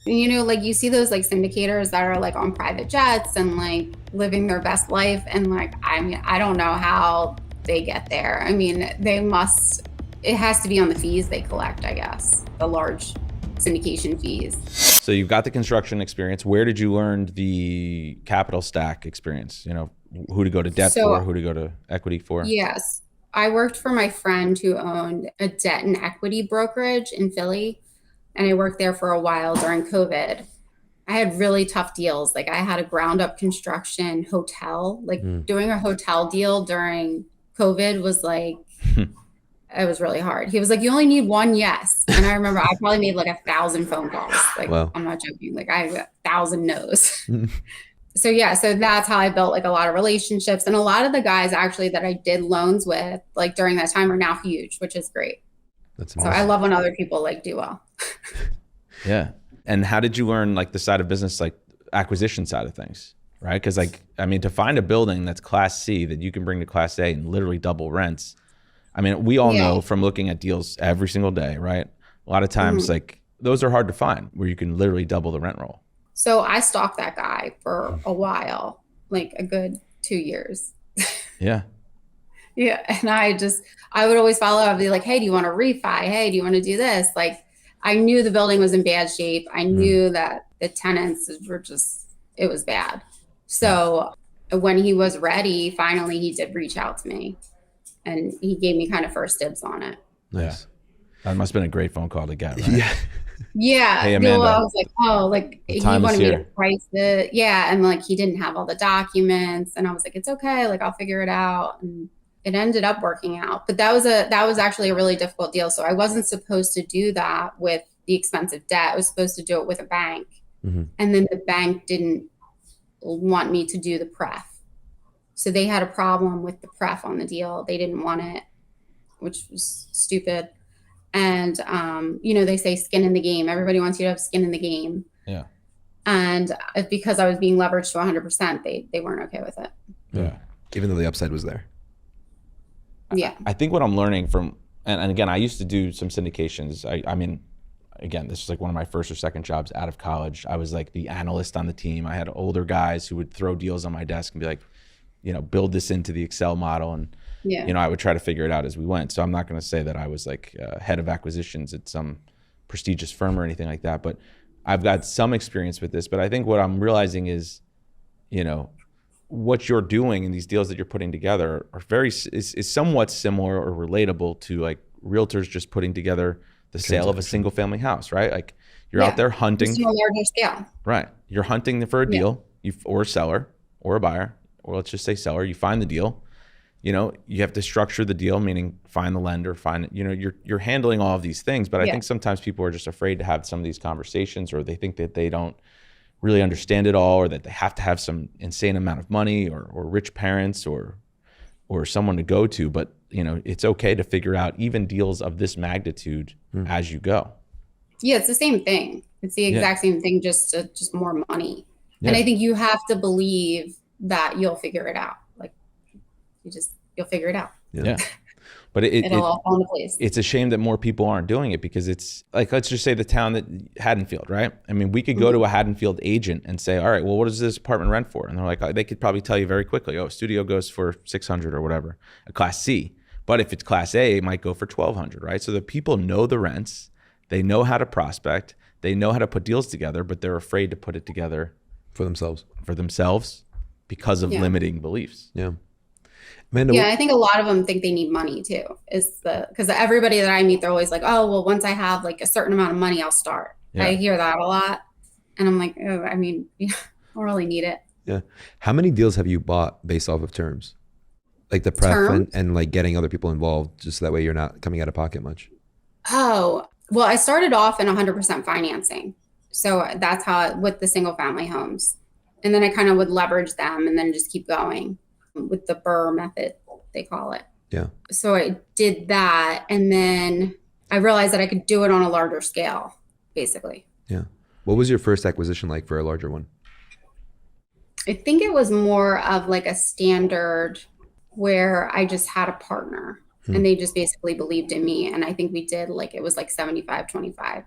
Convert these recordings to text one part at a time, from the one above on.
You know, like you see those like syndicators that are like on private jets and like living their best life. And like, I mean, I don't know how they get there. I mean, it has to be on the fees they collect, I guess, the large syndication fees. So you've got the construction experience. Where did you learn the capital stack experience? You know, who to go to debt for, So, who to go to equity for? yes, I worked for my friend who owned a debt and equity brokerage in Philly. And I worked there for a while during COVID. I had really tough deals. Like I had a ground up construction hotel. Like doing a hotel deal during COVID was like, it was really hard. He was like, you only need one yes. And I remember I probably made like 1,000 phone calls. Like, Wow. I'm not joking. Like I had 1,000 no's. So yeah, so that's how I built like a lot of relationships. And a lot of the guys actually that I did loans with like during that time are now huge, which is great. That's So amazing. I love when other people like do well. Yeah. And how did you learn like the side of business, like acquisition side of things, right? Because like, I mean, to find a building that's Class C that you can bring to Class A and literally double rents. I mean, we all know from looking at deals every single day, right? A lot of times, like those are hard to find where you can literally double the rent roll. So I stalked that guy for a while, like a good 2 years. Yeah. Yeah. And I would always follow up, I'd be like, hey, do you want to refi? Hey, do you want to do this? Like, I knew the building was in bad shape. I knew that the tenants were it was bad. So when he was ready, finally, he did reach out to me and he gave me kind of first dibs on it. Nice. That must have been a great phone call to get, right? Yeah. Yeah. Hey, Amanda. I was like, oh, like he time is wanted me to here. price it. Yeah. And like he didn't have all the documents. And I was like, it's okay. Like I'll figure it out. And it ended up working out. But that was actually a really difficult deal. So I wasn't supposed to do that with the expensive debt. I was supposed to do it with a bank. And then the bank didn't want me to do the pref. So they had a problem with the pref on the deal. They didn't want it, which was stupid. And, you know, they say skin in the game. Everybody wants you to have skin in the game. Yeah. And because I was being leveraged to 100%, they weren't okay with it. Yeah. Even though the upside was there. Yeah. I think what I'm learning from, and again, I used to do some syndications. I mean, again, this is like one of my first or second jobs out of college. I was like the analyst on the team. I had older guys who would throw deals on my desk and be like, you know, build this into the Excel model. And, you know, I would try to figure it out as we went. So I'm not going to say that I was like head of acquisitions at some prestigious firm or anything like that, but I've got some experience with this. But I think what I'm realizing is, you know, what you're doing in these deals that you're putting together are is somewhat similar or relatable to like realtors just putting together the sale of a single family house, right? Like you're out there hunting. Just on a larger scale. Right. You're hunting for a deal, or a seller or a buyer, or let's just say seller. You find the deal. You know, you have to structure the deal, meaning find the lender, you know, you're handling all of these things. But I think sometimes people are just afraid to have some of these conversations, or they think that they don't really understand it all, or that they have to have some insane amount of money or rich parents or someone to go to. But, you know, it's okay to figure out even deals of this magnitude as you go. Yeah, it's the same thing. It's the exact same thing, just more money. Yeah. And I think you have to believe that you'll figure it out. Like you'll figure it out. Yeah. But it'll all fall into place. It's a shame that more people aren't doing it, because it's like, let's just say the town that Haddonfield, right? I mean, we could go to a Haddonfield agent and say, all right, well, what does this apartment rent for? And they're like, they could probably tell you very quickly, oh, studio goes for 600 or whatever, a Class C. But if it's Class A, it might go for 1,200, right? So the people know the rents, they know how to prospect, they know how to put deals together, but they're afraid to put it together for themselves because of limiting beliefs. Yeah. Amanda, I think a lot of them think they need money too. Because everybody that I meet, they're always like, oh, well, once I have like a certain amount of money, I'll start. Yeah. I hear that a lot. And I'm like, oh, I mean, I don't really need it. Yeah. How many deals have you bought based off of terms? Like the pref and like getting other people involved, just so that way you're not coming out of pocket much. Oh, well, I started off in 100% financing. So that's how with the single family homes. And then I kind of would leverage them and then just keep going with the Burr method, they call it. Yeah. So I did that. And then I realized that I could do it on a larger scale, basically. Yeah. What was your first acquisition like for a larger one? I think it was more of like a standard where I just had a partner and they just basically believed in me. And I think we did like, it was like 75-25.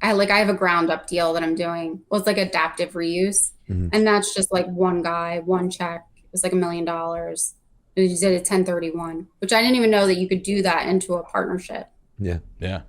I have a ground up deal that I'm doing. Well, it's like adaptive reuse. And that's just like one guy, one check. It was like $1 million. We did a 1031, which I didn't even know that you could do that into a partnership. Yeah. Yeah.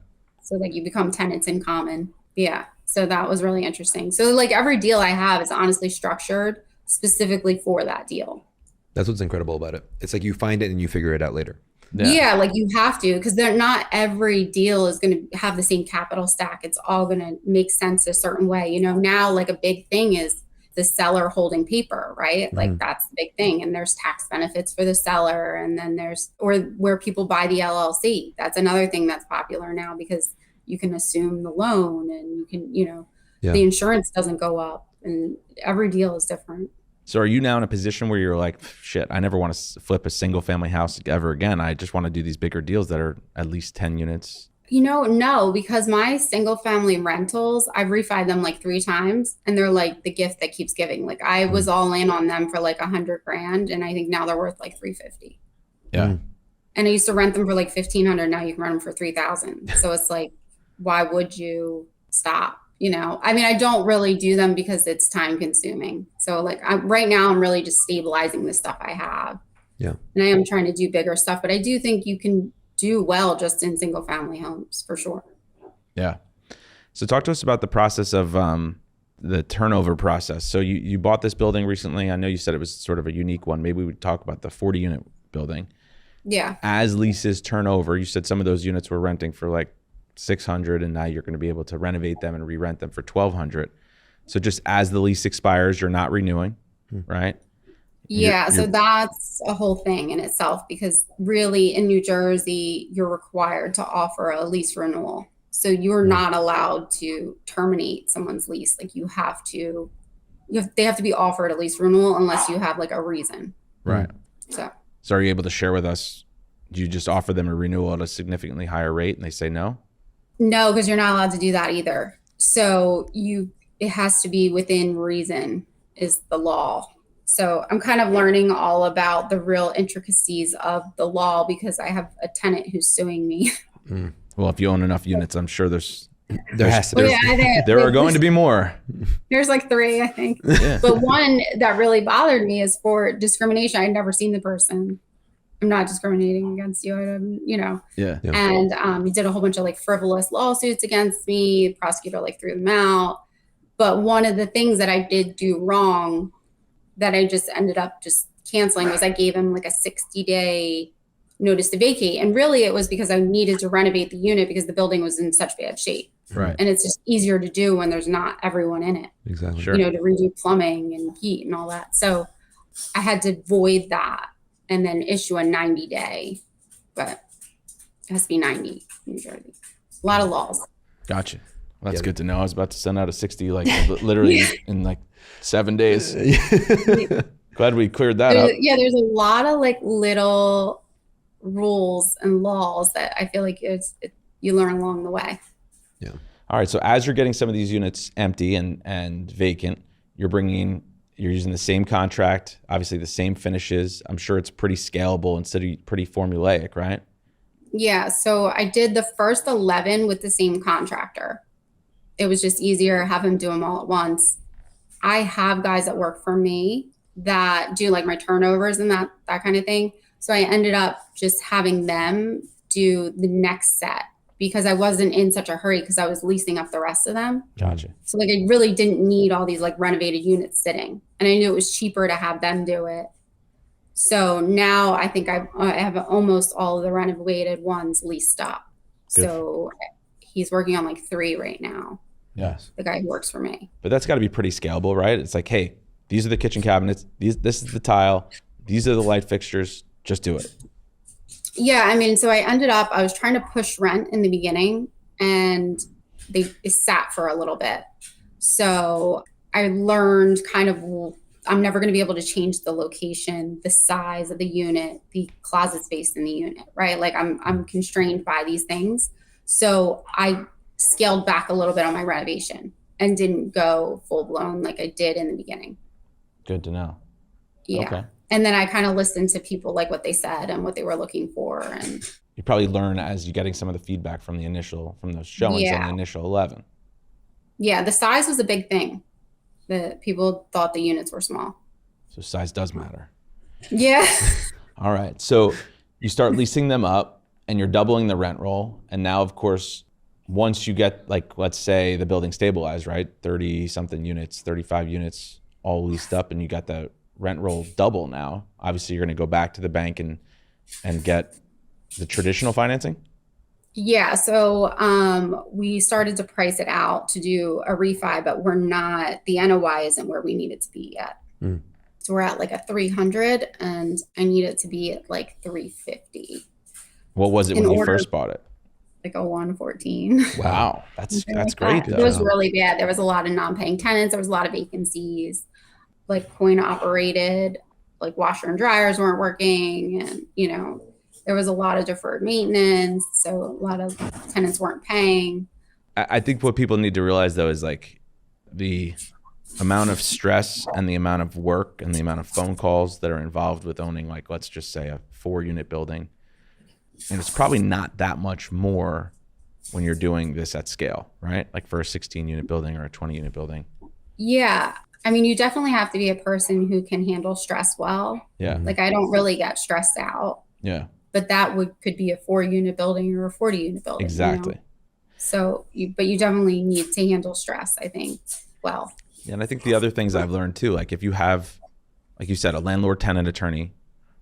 So like you become tenants in common. Yeah. So that was really interesting. So like every deal I have is honestly structured specifically for that deal. That's what's incredible about it. It's like you find it and you figure it out later. Yeah, like you have to, because they're not every deal is going to have the same capital stack. It's all going to make sense a certain way. You know, now like a big thing is the seller holding paper, right? Like that's the big thing. And there's tax benefits for the seller. And then there's, or where people buy the LLC. That's another thing that's popular now because you can assume the loan and you can, you know, the insurance doesn't go up and every deal is different. So are you now in a position where you're like, shit, I never want to flip a single family house ever again. I just want to do these bigger deals that are at least 10 units? You know, no, because my single family rentals, I've refied them like 3 times and they're like the gift that keeps giving. Like I was all in on them for like $100,000 and I think now they're worth like $350,000. Yeah. And I used to rent them for like $1,500. Now you can rent them for $3,000. So it's like, why would you stop? You know, I mean, I don't really do them because it's time consuming. So like right now I'm really just stabilizing the stuff I have. Yeah. And I am trying to do bigger stuff, but I do think you can do well just in single family homes for sure. Yeah. So talk to us about the process of the turnover process. So you bought this building recently. I know you said it was sort of a unique one. Maybe we would talk about the 40 unit building. Yeah. As leases turn over, you said some of those units were renting for like $600 and now you're going to be able to renovate them and re-rent them for $1,200. So just as the lease expires, you're not renewing, right? Yeah, so that's a whole thing in itself because really in New Jersey, you're required to offer a lease renewal. So you're not allowed to terminate someone's lease. Like they have to be offered a lease renewal unless you have like a reason. Right. So are you able to share with us, do you just offer them a renewal at a significantly higher rate and they say no? No, because you're not allowed to do that either. So it has to be within reason is the law. So I'm kind of learning all about the real intricacies of the law because I have a tenant who's suing me. Well, if you own enough units, I'm sure there has to be. Well, there are going to be more. There's like 3, I think. Yeah. But one that really bothered me is for discrimination. I'd never seen the person. I'm not discriminating against you. You know. Yeah. And he did a whole bunch of like frivolous lawsuits against me. The prosecutor like threw them out. But one of the things that I did do wrong that I just ended up just canceling was I gave him like a 60-day notice to vacate. And really it was because I needed to renovate the unit because the building was in such bad shape. Right. And it's just easier to do when there's not everyone in it. Exactly. Sure. You know, to redo plumbing and heat and all that. So I had to void that and then issue a 90-day, but it has to be 90 in New Jersey. A lot of laws. Gotcha. Well, that's good to know. I was about to send out a 60, like literally in like 7 days. Glad we cleared that up. Yeah, there's a lot of like little rules and laws that I feel like you learn along the way. Yeah. All right. So as you're getting some of these units empty and vacant, you're using the same contract, obviously the same finishes. I'm sure it's pretty scalable instead of pretty formulaic, right? Yeah. So I did the first 11 with the same contractor. It was just easier, have him do them all at once. I have guys that work for me that do like my turnovers and that kind of thing. So I ended up just having them do the next set because I wasn't in such a hurry because I was leasing up the rest of them. Gotcha. So like I really didn't need all these like renovated units sitting. And I knew it was cheaper to have them do it. So now I think I have almost all of the renovated ones leased up. Good. So he's working on like 3 right now. Yes. The guy who works for me. But that's got to be pretty scalable, right? It's like, hey, these are the kitchen cabinets. This is the tile. These are the light fixtures. Just do it. Yeah. I mean, so I was trying to push rent in the beginning and they sat for a little bit. So I learned kind of, I'm never going to be able to change the location, the size of the unit, the closet space in the unit, right? Like I'm constrained by these things. So I scaled back a little bit on my renovation and didn't go full blown like I did in the beginning. Good to know. Yeah. Okay. And then I kind of listened to people like what they said and what they were looking for. And you probably learn as you're getting some of the feedback from those showings on the initial 11. Yeah, the size was a big thing. The people thought the units were small. So size does matter. Yeah. All right. So you start leasing them up and you're doubling the rent roll. And now, of course, once you get, like, let's say the building stabilized, right? 30 something units, 35 units all leased up, and you got the rent roll double now. Obviously, you're going to go back to the bank and get the traditional financing. Yeah. So we started to price it out to do a refi, but the NOI isn't where we need it to be yet. Mm. So we're at like a 300 and I need it to be at like 350. What was it when you first bought it? Like a 114. Wow. That's great. It was really bad. There was a lot of non-paying tenants. There was a lot of vacancies, like coin operated, like washer and dryers weren't working. And, there was a lot of deferred maintenance. So a lot of tenants weren't paying. I think what people need to realize, though, is like the amount of stress and the amount of work and the amount of phone calls that are involved with owning, like, let's just say a 4-unit building. And it's probably not that much more when you're doing this at scale, right? Like for a 16-unit building or a 20-unit building. Yeah. I mean, you definitely have to be a person who can handle stress well. Yeah. Like I don't really get stressed out. Yeah. But that could be a 4-unit building or a 40-unit building. Exactly. So, but you definitely need to handle stress, I think, well. Yeah, and I think the other things I've learned too, like if you have, like you said, a landlord-tenant attorney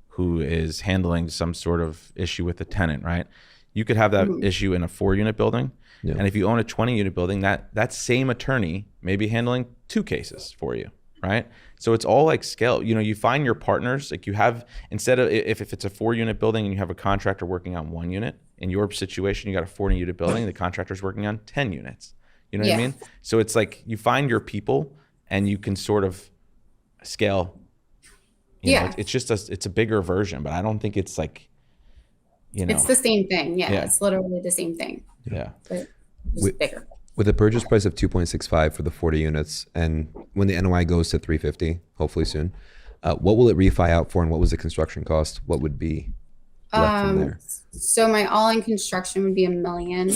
who is handling some sort of issue with the tenant, right? You could have that issue in a 4-unit building. Yeah. And if you own a 20-unit building, that same attorney may be handling 2 cases for you, right? So it's all like scale. You find your partners, like you have, instead of, if it's a 4-unit building and you have a contractor working on 1 unit, in your situation, you got a 40-unit building, the contractor's working on 10 units. You know what I mean? So it's like you find your people and you can sort of scale. You know, it's just it's a bigger version, but I don't think it's like, It's the same thing. Yeah. It's literally the same thing. Yeah. But just bigger. With a purchase price of 2.65 for the 40 units, and when the NOI goes to 350, hopefully soon, what will it refi out for, and what was the construction cost? What would be left from there? So my all-in construction would be $1 million,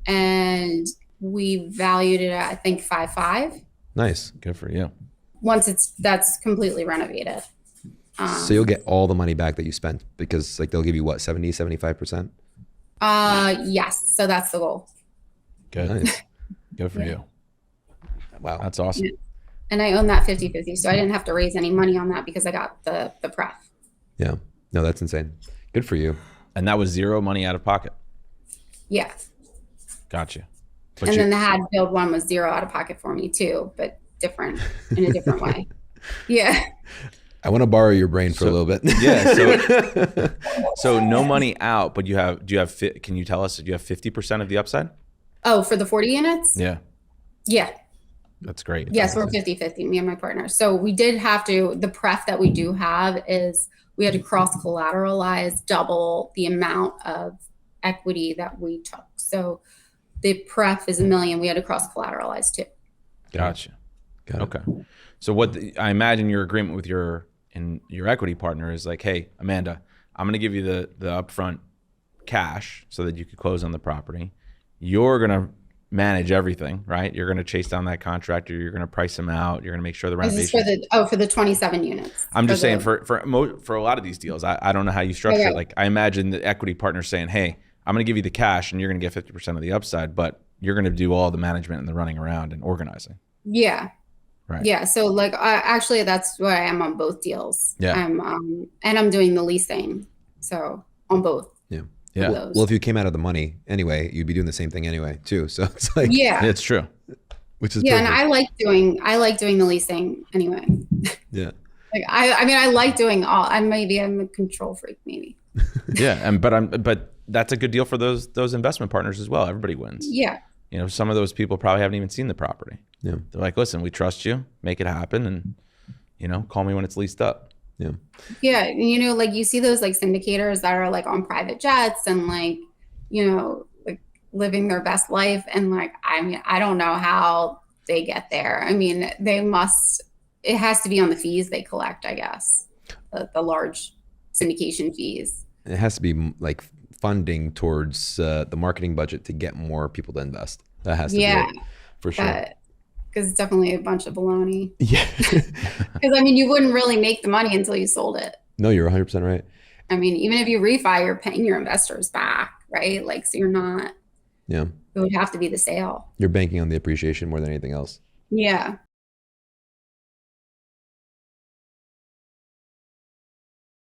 and we valued it at, I think, 5.5. Nice. Good for you. Once that's completely renovated. So you'll get all the money back that you spent, because like they'll give you what, 70, 75%? Yes. So that's the goal. Good. Nice. Good for you. Wow. That's awesome. Yeah. And I own that 50-50. So I didn't have to raise any money on that because I got the pref. Yeah. No, that's insane. Good for you. And that was 0 money out of pocket. Yeah. Gotcha. But then the had build one was 0 out of pocket for me too, but in a different way. Yeah. I want to borrow your brain for a little bit. Yeah. So no money out, but can you tell us, do you have 50% of the upside? Oh, for the 40 units? Yeah. Yeah. That's great. Yes, we're 50-50, me and my partner. So we did have to, the pref that we do have is we had to cross collateralize double the amount of equity that we took. So the pref is $1 million. We had to cross collateralize too. Gotcha. Okay. So I imagine your agreement with your equity partner is like, hey, Amanda, I'm going to give you the upfront cash so that you could close on the property. You're going to manage everything, right? You're going to chase down that contractor. You're going to price them out. You're going to make sure the renovation. For the 27 units. I'm just saying for a lot of these deals, I don't know how you structure it. Like I imagine the equity partner saying, hey, I'm going to give you the cash and you're going to get 50% of the upside, but you're going to do all the management and the running around and organizing. Yeah. Right. Yeah. So like, actually that's what I am on both deals. Yeah. I'm doing the leasing. So on both. Yeah. Yeah. Well, if you came out of the money anyway, you'd be doing the same thing anyway too. So it's like, it's true. Which is perfect. And I like doing the leasing anyway. Yeah. Like I like doing all. I'm a control freak maybe. Yeah. But that's a good deal for those investment partners as well. Everybody wins. Yeah. Some of those people probably haven't even seen the property. Yeah. They're like, listen, we trust you, make it happen. And, call me when it's leased up. Yeah. Yeah. Like you see those like syndicators that are like on private jets and like, like living their best life. And like, I don't know how they get there. It has to be on the fees they collect, I guess, the large syndication fees. It has to be like funding towards the marketing budget to get more people to invest. That has to be it. For sure. But because it's definitely a bunch of baloney. Yeah. Because I mean, you wouldn't really make the money until you sold it. No, you're 100% right. I mean, even if you refi, you're paying your investors back, right? Like, so you're not. Yeah. It would have to be the sale. You're banking on the appreciation more than anything else. Yeah.